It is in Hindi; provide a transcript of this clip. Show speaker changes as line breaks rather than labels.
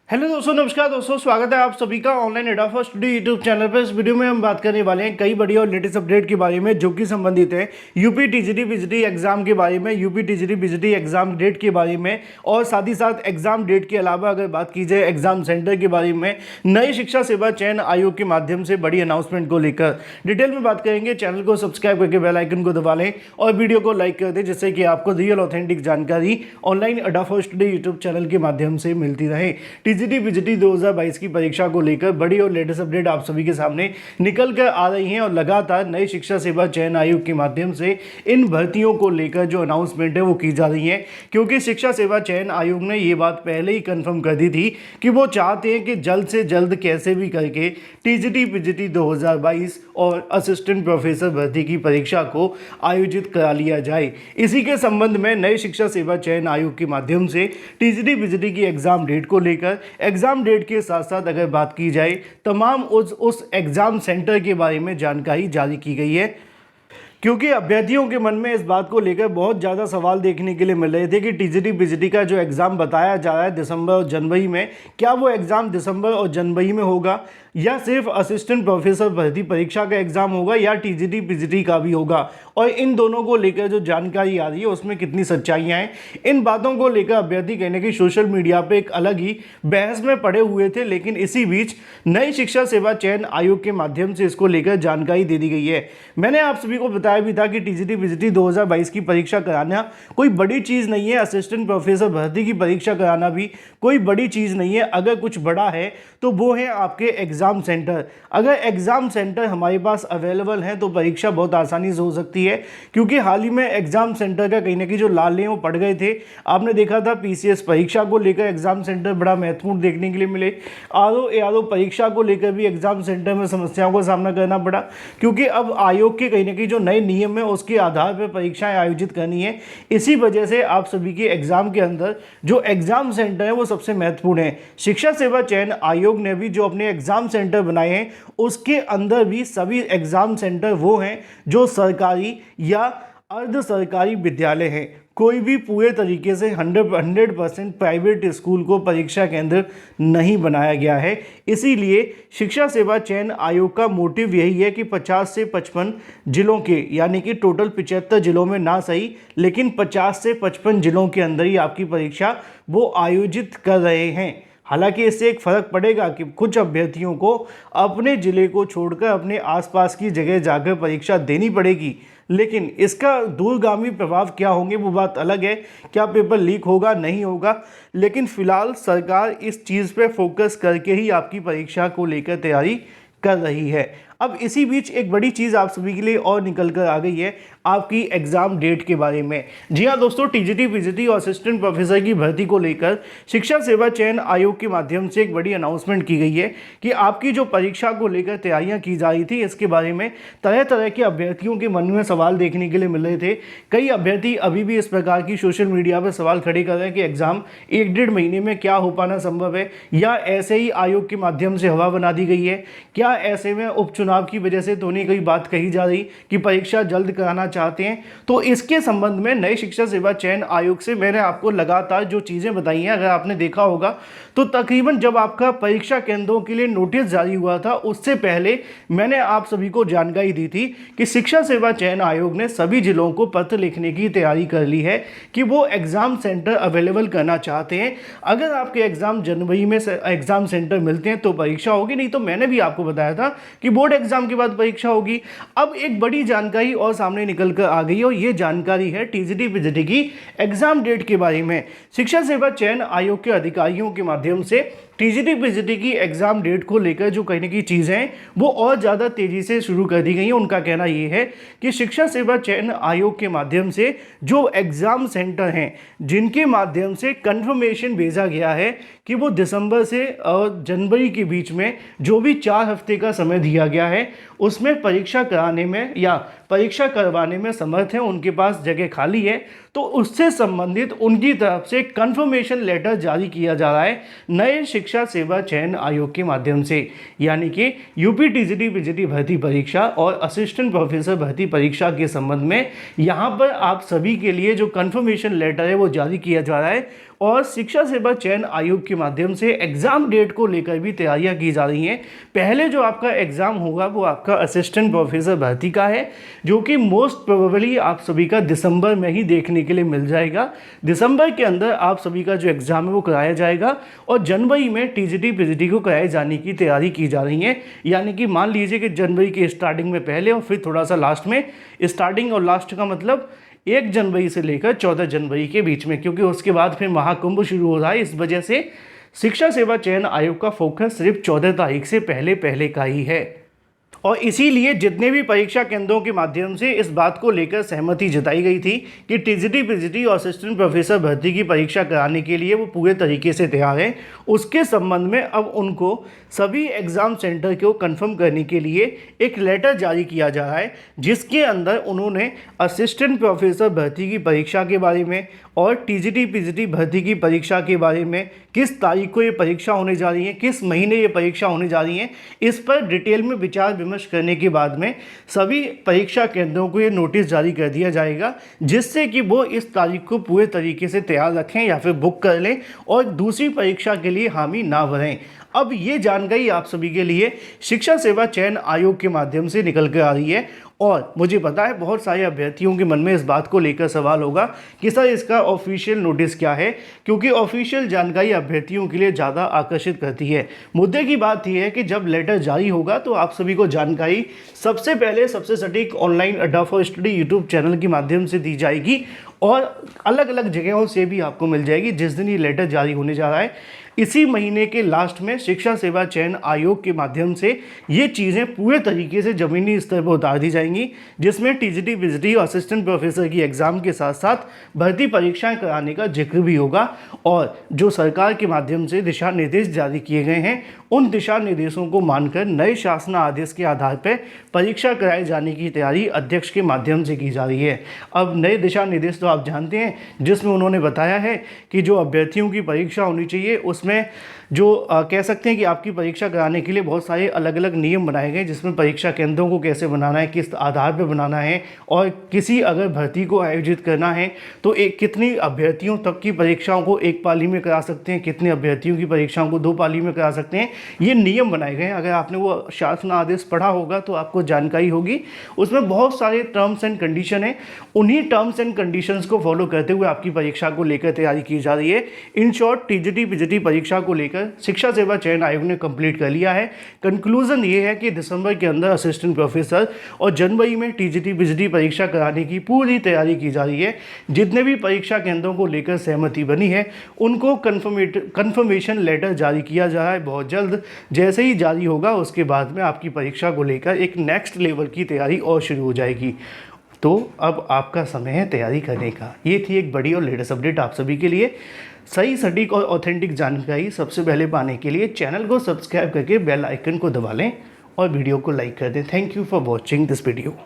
हेलो दोस्तों, नमस्कार दोस्तों, स्वागत है आप सभी का ऑनलाइन एडा फॉर स्टडी यूट्यूब चैनल पर। इस वीडियो में हम बात करने वाले हैं कई बड़ी और लेटेस्ट अपडेट के बारे में जो कि संबंधित है यूपी टीजीटी पीजीटी एग्जाम के बारे में, UP TGT PGT exam date के बारे में, और साथ ही साथ एग्जाम डेट के अलावा अगर बात की जाए एग्जाम सेंटर के बारे में, नई शिक्षा सेवा चयन आयोग के माध्यम से बड़ी अनाउंसमेंट को लेकर डिटेल में बात करेंगे। चैनल को सब्सक्राइब करके बेल आइकन को दबा लें और वीडियो को लाइक कर दें, जिससे कि आपको रियल ऑथेंटिक जानकारी ऑनलाइन एडा फॉर स्टडी यूट्यूब चैनल के माध्यम से मिलती रहे। टीजीटी पीजीटी 2022 की परीक्षा को लेकर बड़ी और लेटेस्ट अपडेट आप सभी के सामने निकल कर आ रही हैं और लगातार नई शिक्षा सेवा चयन आयोग के माध्यम से इन भर्तियों को लेकर जो अनाउंसमेंट है वो की जा रही है, क्योंकि शिक्षा सेवा चयन आयोग ने ये बात पहले ही कंफर्म कर दी थी कि वो चाहते हैं कि जल्द से जल्द कैसे भी करके टीजीटी पीजीटी 2022 और असिस्टेंट प्रोफेसर भर्ती की परीक्षा को आयोजित करा लिया जाए। इसी के संबंध में नई शिक्षा सेवा चयन आयोग के माध्यम से टीजीटी पीजीटी की एग्जाम डेट को लेकर, एग्जाम डेट के साथ साथ अगर बात की जाए तमाम उस एग्जाम सेंटर के बारे में जानकारी जारी की गई है, क्योंकि अभ्यर्थियों के मन में इस बात को लेकर बहुत ज़्यादा सवाल देखने के लिए मिल रहे थे कि टीजीटी पीजीटी का जो एग्ज़ाम बताया जा रहा है दिसंबर और जनवरी में, क्या वो एग्ज़ाम दिसंबर और जनवरी में होगा या सिर्फ असिस्टेंट प्रोफेसर भर्ती परीक्षा का एग्ज़ाम होगा या टीजीटी पीजीटी का भी होगा, और इन दोनों को लेकर जो जानकारी आ रही है उसमें कितनी सच्चाइयाँ हैं। इन बातों को लेकर अभ्यर्थी कहने की सोशल मीडिया पर एक अलग ही बहस में पड़े हुए थे, लेकिन इसी बीच नई शिक्षा सेवा चयन आयोग के माध्यम से इसको लेकर जानकारी दे दी गई है। मैंने आप सभी को बताया भी था कि टीजीटी पीजीटी 2022 की परीक्षा कराना कोई बड़ी चीज़ नहीं है, असिस्टेंट प्रोफेसर भर्ती की परीक्षा कराना भी कोई बड़ी चीज़ नहीं है। अगर कुछ बड़ा है तो वो है आपके एग्ज़ाम सेंटर। अगर एग्ज़ाम सेंटर हमारे पास अवेलेबल हैं तो परीक्षा बहुत आसानी से हो सकती है, क्योंकि हाल ही में एग्ज़ाम सेंटर का कहीं ना कहीं जो लाल हैं वो पड़ गए थे। आपने देखा था पीसीएस परीक्षा को लेकर एग्ज़ाम सेंटर बड़ा महत्वपूर्ण देखने के लिए मिले। आरओ एआरओ परीक्षा को लेकर भी एग्ज़ाम सेंटर में समस्याओं का सामना करना पड़ा, क्योंकि अब आयोग के कहीं ना कहीं जो नए नियम है उसके आधार पर परीक्षाएं आयोजित करनी है। इसी वजह से आप सभी के एग्जाम के अंदर जो एग्जाम सेंटर है वो सबसे महत्वपूर्ण है। शिक्षा सेवा चयन आयोग ने भी जो अपने एग्जाम सेंटर बनाए हैं उसके अंदर भी सभी एग्जाम सेंटर वो हैं जो सरकारी या अर्ध सरकारी विद्यालय हैं। कोई भी पूरे तरीके से 100% प्राइवेट स्कूल को परीक्षा केंद्र नहीं बनाया गया है। इसीलिए शिक्षा सेवा चयन आयोग का मोटिव यही है कि 50 से 55 जिलों के, यानी कि टोटल 75 जिलों में ना सही लेकिन 50 से 55 जिलों के अंदर ही आपकी परीक्षा वो आयोजित कर रहे हैं। हालांकि इससे एक फ़र्क पड़ेगा कि कुछ अभ्यर्थियों को अपने ज़िले को छोड़कर अपने आसपास की जगह जाकर परीक्षा देनी पड़ेगी, लेकिन इसका दूरगामी प्रभाव क्या होंगे वो बात अलग है। क्या पेपर लीक होगा, नहीं होगा, लेकिन फ़िलहाल सरकार इस चीज़ पे फोकस करके ही आपकी परीक्षा को लेकर तैयारी कर रही है। अब इसी बीच एक बड़ी चीज़ आप सभी के लिए और निकल कर आ गई है आपकी एग्ज़ाम डेट के बारे में। जी हाँ दोस्तों, टीजीटी पीजीटी और असिस्टेंट प्रोफेसर की भर्ती को लेकर शिक्षा सेवा चयन आयोग के माध्यम से एक बड़ी अनाउंसमेंट की गई है कि आपकी जो परीक्षा को लेकर तैयारियां की जा रही थी इसके बारे में तरह तरह के अभ्यर्थियों के मन में सवाल देखने के लिए मिल रहे थे। कई अभ्यर्थी अभी भी इस प्रकार की सोशल मीडिया पर सवाल खड़े कर रहे हैं कि एग्ज़ाम 1-1.5 महीने में क्या हो पाना संभव है, या ऐसे ही आयोग के माध्यम से हवा बना दी गई है, क्या ऐसे में उपचुनाव की वजह से तो नहीं कोई बात कही जा रही कि परीक्षा जल्द कराना चाहते हैं। तो इसके संबंध में नई शिक्षा सेवा चयन आयोग से मैंने आपको लगातार जो चीज़ें बताई हैं, अगर आपने देखा होगा तो तकरीबन जब आपका परीक्षा केंद्रों के लिए नोटिस जारी हुआ था उससे पहले मैंने आप सभी को जानकारी दी थी कि शिक्षा सेवा चयन आयोग ने सभी जिलों को पत्र लिखने की तैयारी कर ली है कि वो एग्ज़ाम सेंटर अवेलेबल करना चाहते हैं। अगर आपके एग्ज़ाम जनवरी में एग्ज़ाम सेंटर मिलते हैं तो परीक्षा होगी, नहीं तो मैंने भी आपको बताया था कि बोर्ड एग्ज़ाम के बाद परीक्षा होगी। अब एक बड़ी जानकारी और सामने निकल कर आ गई और ये जानकारी है टीजीटी पीजीटी की एग्जाम डेट के बारे में। शिक्षा सेवा चयन आयोग के अधिकारियों के माध्यम से टीजीटी पीजीटी की एग्जाम डेट को लेकर जो कहने की चीज़ें हैं वो और ज़्यादा तेज़ी से शुरू कर दी गई हैं। उनका कहना ये है कि शिक्षा सेवा चयन आयोग के माध्यम से जो एग्ज़ाम सेंटर हैं जिनके माध्यम से कंफर्मेशन भेजा गया है कि वो दिसंबर से और जनवरी के बीच में जो भी 4 हफ्ते का समय दिया गया है उसमें परीक्षा कराने में या परीक्षा करवाने में समर्थ हैं, उनके पास जगह खाली है, तो उससे संबंधित उनकी तरफ से कंफर्मेशन लेटर जारी किया जा रहा है नए शिक्षा सेवा चयन आयोग के माध्यम से, यानी कि यूपी टीजीटी पीजीटी भर्ती परीक्षा और असिस्टेंट प्रोफेसर भर्ती परीक्षा के संबंध में यहाँ पर आप सभी के लिए जो कंफर्मेशन लेटर है वो जारी किया जा रहा है और शिक्षा सेवा चयन आयोग के माध्यम से एग्ज़ाम डेट को लेकर भी तैयारियां की जा रही हैं। पहले जो आपका एग्ज़ाम होगा वो आपका असिस्टेंट प्रोफेसर भर्ती का है, जो कि मोस्ट प्रोबेबली आप सभी का दिसंबर में ही देखने के लिए मिल जाएगा। दिसंबर के अंदर आप सभी का जो एग्ज़ाम है वो कराया जाएगा और जनवरी में टीजीटी पीजीटी को कराए जाने की तैयारी की जा रही है। यानी कि मान लीजिए कि जनवरी के स्टार्टिंग में पहले और फिर थोड़ा सा लास्ट में, स्टार्टिंग और लास्ट का मतलब 1 जनवरी से लेकर 14 जनवरी के बीच में, क्योंकि उसके बाद फिर महाकुंभ शुरू हो रहा है। इस वजह से शिक्षा सेवा चयन आयोग का फोकस सिर्फ 14 तारीख से पहले का ही है और इसीलिए जितने भी परीक्षा केंद्रों के माध्यम से इस बात को लेकर सहमति जताई गई थी कि टीजीटी पीजीटी और असिस्टेंट प्रोफेसर भर्ती की परीक्षा कराने के लिए वो पूरे तरीके से तैयार हैं, उसके संबंध में अब उनको सभी एग्ज़ाम सेंटर को कंफर्म करने के लिए एक लेटर जारी किया जा रहा है, जिसके अंदर उन्होंने असिस्टेंट प्रोफेसर भर्ती की परीक्षा के बारे में और टीजीटी पीजीटी भर्ती की परीक्षा के बारे में, किस तारीख को ये परीक्षा होने जा रही है, किस महीने ये परीक्षा होने जा रही है, इस पर डिटेल में विचार विमर्श करने के बाद में सभी परीक्षा केंद्रों को ये नोटिस जारी कर दिया जाएगा, जिससे कि वो इस तारीख को पूरे तरीके से तैयार रखें या फिर बुक कर लें और दूसरी परीक्षा के लिए हामी ना भरें। अब ये जानकारी आप सभी के लिए शिक्षा सेवा चयन आयोग के माध्यम से निकल कर आ रही है और मुझे पता है बहुत सारे अभ्यर्थियों के मन में इस बात को लेकर सवाल होगा कि सर इसका ऑफिशियल नोटिस क्या है, क्योंकि ऑफिशियल जानकारी अभ्यर्थियों के लिए ज़्यादा आकर्षित करती है। मुद्दे की बात यह है कि जब लेटर जारी होगा तो आप सभी को जानकारी सबसे पहले सबसे सटीक ऑनलाइन अड्डा फॉर स्टडी यूट्यूब चैनल के माध्यम से दी जाएगी और अलग अलग जगहों से भी आपको मिल जाएगी जिस दिन ये लेटर जारी होने जा रहा है। इसी महीने के लास्ट में शिक्षा सेवा चयन आयोग के माध्यम से ये चीज़ें पूरे तरीके से ज़मीनी स्तर पर उतार दी जाएंगी, जिसमें टीजीटी पीजीटी और असिस्टेंट प्रोफेसर की एग्ज़ाम के साथ साथ भर्ती परीक्षाएं कराने का जिक्र भी होगा और जो सरकार के माध्यम से दिशा निर्देश जारी किए गए हैं उन दिशा निर्देशों को मानकर नए शासन आदेश के आधार पर परीक्षा कराए जाने की तैयारी अध्यक्ष के माध्यम से की जा रही है। अब नए दिशा निर्देश तो आप जानते हैं, जिसमें उन्होंने बताया है कि जो अभ्यर्थियों की परीक्षा होनी चाहिए उसमें जो कह सकते हैं कि आपकी परीक्षा कराने के लिए बहुत सारे अलग अलग नियम बनाए गए, जिसमें परीक्षा केंद्रों को कैसे बनाना है, किस आधार पर बनाना है और किसी अगर भर्ती को आयोजित करना है तो कितनी अभ्यर्थियों तक की परीक्षाओं को एक पाली में करा सकते हैं, कितने अभ्यर्थियों की परीक्षाओं को 2 पाली में करा सकते हैं, ये नियम बनाए गए हैं। अगर आपने वो शासन आदेश पढ़ा होगा तो आपको जानकारी होगी। उसमें बहुत सारे टर्म्स एंड कंडीशन है, उन्हीं टर्म्स एंड कंडीशंस को फॉलो करते हुए आपकी परीक्षा को लेकर तैयारी की जा रही है। इन शॉर्ट टीजीटी पीजीटी परीक्षा को लेकर शिक्षा सेवा चयन आयोग ने कंप्लीट कर लिया है। कंक्लूजन ये है कि दिसंबर के अंदर असिस्टेंट प्रोफेसर और जनवरी में टीजीटी पीजीटी परीक्षा कराने की पूरी तैयारी की जा रही है। जितने भी परीक्षा केंद्रों को लेकर सहमति बनी है उनको कंफर्मेशन लेटर जारी किया जा रहा है बहुत जल्द। जैसे ही जारी होगा उसके बाद में आपकी परीक्षा को लेकर एक नेक्स्ट लेवल की तैयारी और शुरू हो जाएगी। तो अब आपका समय है तैयारी करने का। ये थी एक बड़ी और लेटेस्ट अपडेट आप सभी के लिए। सही सटीक और ऑथेंटिक जानकारी सबसे पहले पाने के लिए चैनल को सब्सक्राइब करके बेल आइकन को दबा लें और वीडियो को लाइक कर दें। Thank you for watching this video.